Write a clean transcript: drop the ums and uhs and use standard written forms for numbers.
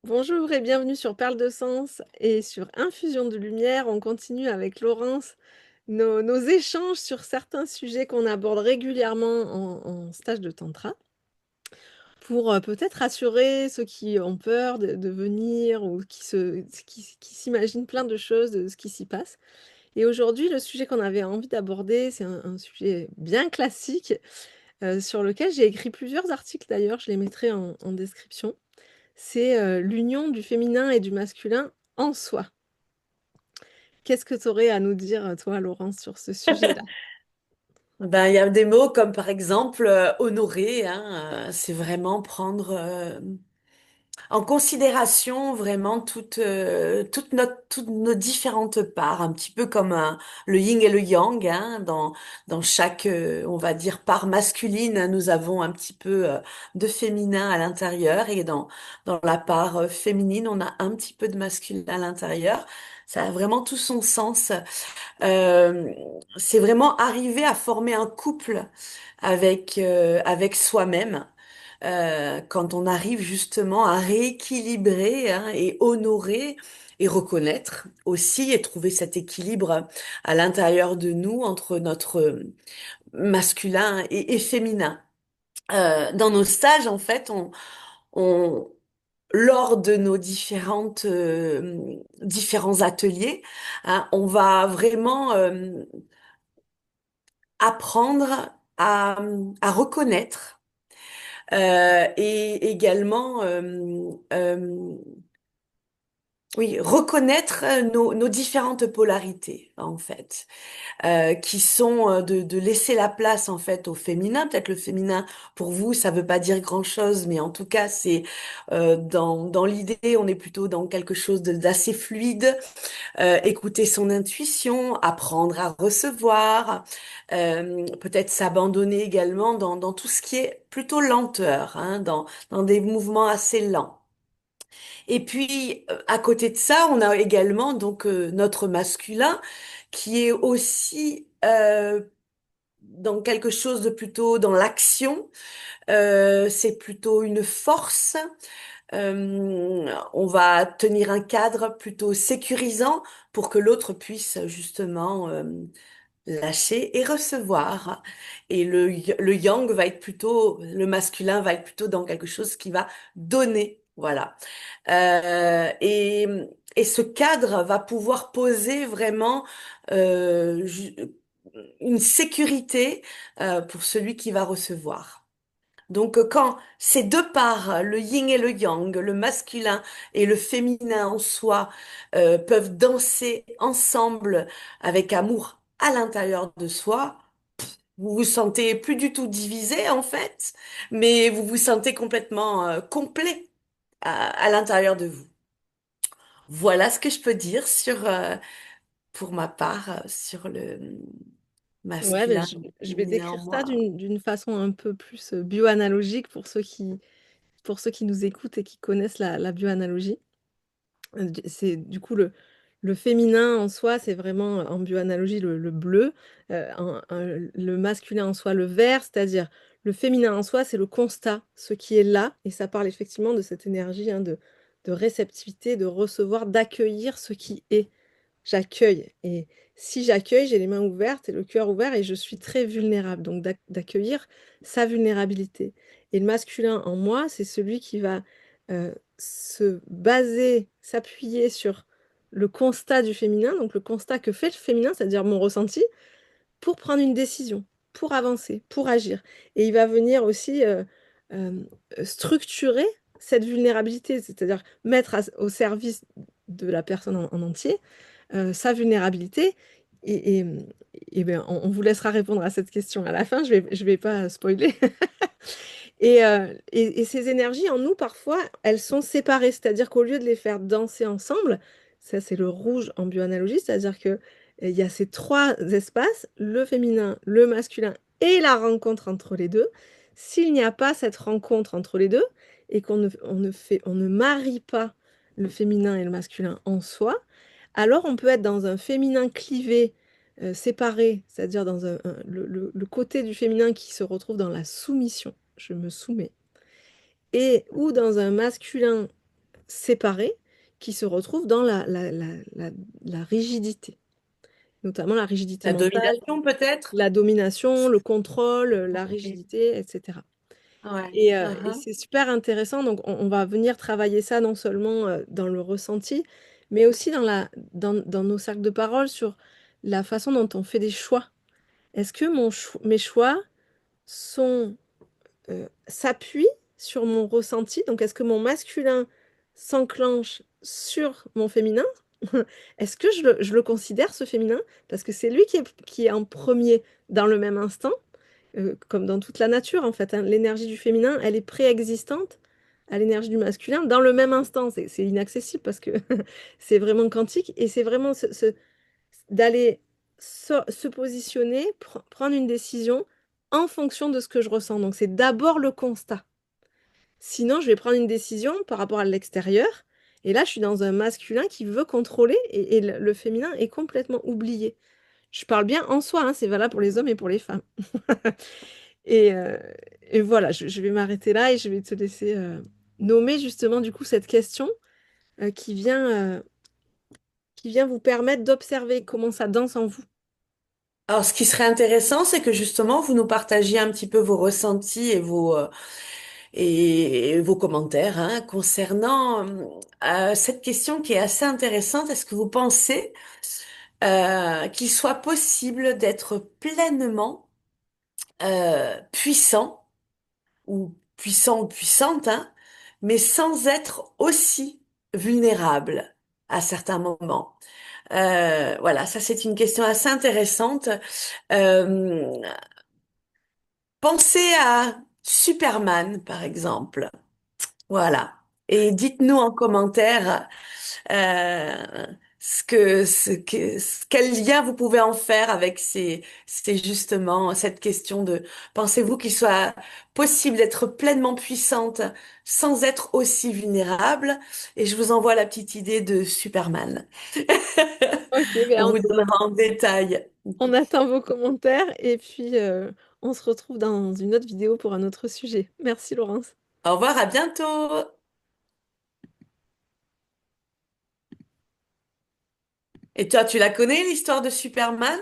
Bonjour et bienvenue sur Perles de Sens et sur Infusion de lumière. On continue avec Laurence nos échanges sur certains sujets qu'on aborde régulièrement en stage de tantra pour peut-être rassurer ceux qui ont peur de venir ou qui s'imaginent plein de choses de ce qui s'y passe. Et aujourd'hui, le sujet qu'on avait envie d'aborder, c'est un sujet bien classique sur lequel j'ai écrit plusieurs articles d'ailleurs, je les mettrai en description. C'est, l'union du féminin et du masculin en soi. Qu'est-ce que tu aurais à nous dire, toi, Laurence, sur ce sujet-là? Ben, il y a des mots comme par exemple honorer, hein, c'est vraiment prendre en considération vraiment toutes nos différentes parts, un petit peu comme le yin et le yang, hein, dans chaque, on va dire, part masculine, nous avons un petit peu de féminin à l'intérieur et dans la part féminine, on a un petit peu de masculin à l'intérieur. Ça a vraiment tout son sens. Euh, c'est vraiment arriver à former un couple avec soi-même. Quand on arrive justement à rééquilibrer, hein, et honorer et reconnaître aussi et trouver cet équilibre à l'intérieur de nous entre notre masculin et féminin. Dans nos stages, en fait, on lors de nos différents ateliers, hein, on va vraiment apprendre à reconnaître et également oui, reconnaître nos différentes polarités en fait, qui sont de laisser la place en fait au féminin. Peut-être le féminin pour vous ça veut pas dire grand-chose, mais en tout cas c'est dans l'idée on est plutôt dans quelque chose d'assez fluide. Écouter son intuition, apprendre à recevoir, peut-être s'abandonner également dans tout ce qui est plutôt lenteur, hein, dans des mouvements assez lents. Et puis, à côté de ça, on a également donc notre masculin qui est aussi dans quelque chose de plutôt dans l'action. C'est plutôt une force. On va tenir un cadre plutôt sécurisant pour que l'autre puisse justement lâcher et recevoir. Et le yang va être plutôt, le masculin va être plutôt dans quelque chose qui va donner. Voilà. Et ce cadre va pouvoir poser vraiment une sécurité pour celui qui va recevoir. Donc, quand ces deux parts, le yin et le yang, le masculin et le féminin en soi, peuvent danser ensemble avec amour à l'intérieur de soi, vous vous sentez plus du tout divisé en fait, mais vous vous sentez complètement complet à l'intérieur de vous. Voilà ce que je peux dire pour ma part, sur le Ouais, beh, masculin et je vais féminin en décrire ça moi. d'une façon un peu plus, bioanalogique pour ceux qui nous écoutent et qui connaissent la bioanalogie. D c'est du coup le féminin en soi, c'est vraiment en bioanalogie le bleu, le masculin en soi le vert, c'est-à-dire le féminin en soi, c'est le constat, ce qui est là et ça parle effectivement de cette énergie, hein, de réceptivité, de recevoir, d'accueillir ce qui est. J'accueille et si j'accueille, j'ai les mains ouvertes et le cœur ouvert et je suis très vulnérable, donc d'accueillir sa vulnérabilité et le masculin en moi, c'est celui qui va, se baser, s'appuyer sur le constat du féminin, donc le constat que fait le féminin, c'est-à-dire mon ressenti, pour prendre une décision, pour avancer, pour agir et il va venir aussi, structurer cette vulnérabilité, c'est-à-dire mettre au service de la personne en entier, sa vulnérabilité et et ben, on vous laissera répondre à cette question à la fin, je vais pas spoiler et ces énergies en nous, parfois, elles sont séparées, c'est-à-dire qu'au lieu de les faire danser ensemble, ça c'est le rouge en bioanalogie, c'est-à-dire que, il y a ces 3 espaces, le féminin, le masculin et la rencontre entre les 2. S'il n'y a pas cette rencontre entre les 2 et on ne marie pas le féminin et le masculin en soi, alors on peut être dans un féminin clivé, séparé, c'est-à-dire dans le côté du féminin qui se retrouve dans la soumission, je me soumets, et ou dans un masculin séparés qui se retrouvent dans la rigidité, notamment la rigidité La mentale, domination peut-être? la domination, le contrôle, la rigidité, etc. Ouais. Et Uh-huh. c'est super intéressant. Donc, on va venir travailler ça non seulement dans le ressenti, mais aussi dans nos cercles de parole sur la façon dont on fait des choix. Est-ce que mes choix sont, s'appuient sur mon ressenti? Donc, est-ce que mon masculin s'enclenche sur mon féminin? Est-ce que je le considère, ce féminin? Parce que c'est lui qui est en premier dans le même instant, comme dans toute la nature, en fait, hein. L'énergie du féminin, elle est préexistante à l'énergie du masculin dans le même instant. C'est inaccessible parce que c'est vraiment quantique et c'est vraiment d'aller se positionner, prendre une décision en fonction de ce que je ressens. Donc, c'est d'abord le constat. Sinon, je vais prendre une décision par rapport à l'extérieur. Et là, je suis dans un masculin qui veut contrôler et le féminin est complètement oublié. Je parle bien en soi, hein, c'est valable pour les hommes et pour les femmes. Et, euh, et voilà, je vais m'arrêter là et je vais te laisser nommer justement du coup cette question euh, qui vient, euh, qui vient vous permettre d'observer comment ça danse en vous. Alors, ce qui serait intéressant, c'est que justement, vous nous partagiez un petit peu vos ressentis et vos commentaires hein, concernant cette question qui est assez intéressante. Est-ce que vous pensez qu'il soit possible d'être pleinement puissant ou puissante, hein, mais sans être aussi vulnérable à certains moments? Voilà, ça c'est une question assez intéressante. Euh, Pensez à Superman, par exemple. Voilà. Et dites-nous en commentaire quel lien vous pouvez en faire avec c'est justement cette question de pensez-vous qu'il soit possible d'être pleinement puissante sans être aussi vulnérable? Et je vous envoie la petite idée de Superman. Ok, On ben vous donnera en détail. on attend vos commentaires et puis on se retrouve dans une autre vidéo pour un autre sujet. Merci Laurence. Au revoir, à bientôt. Et toi, tu la connais, l'histoire de Superman?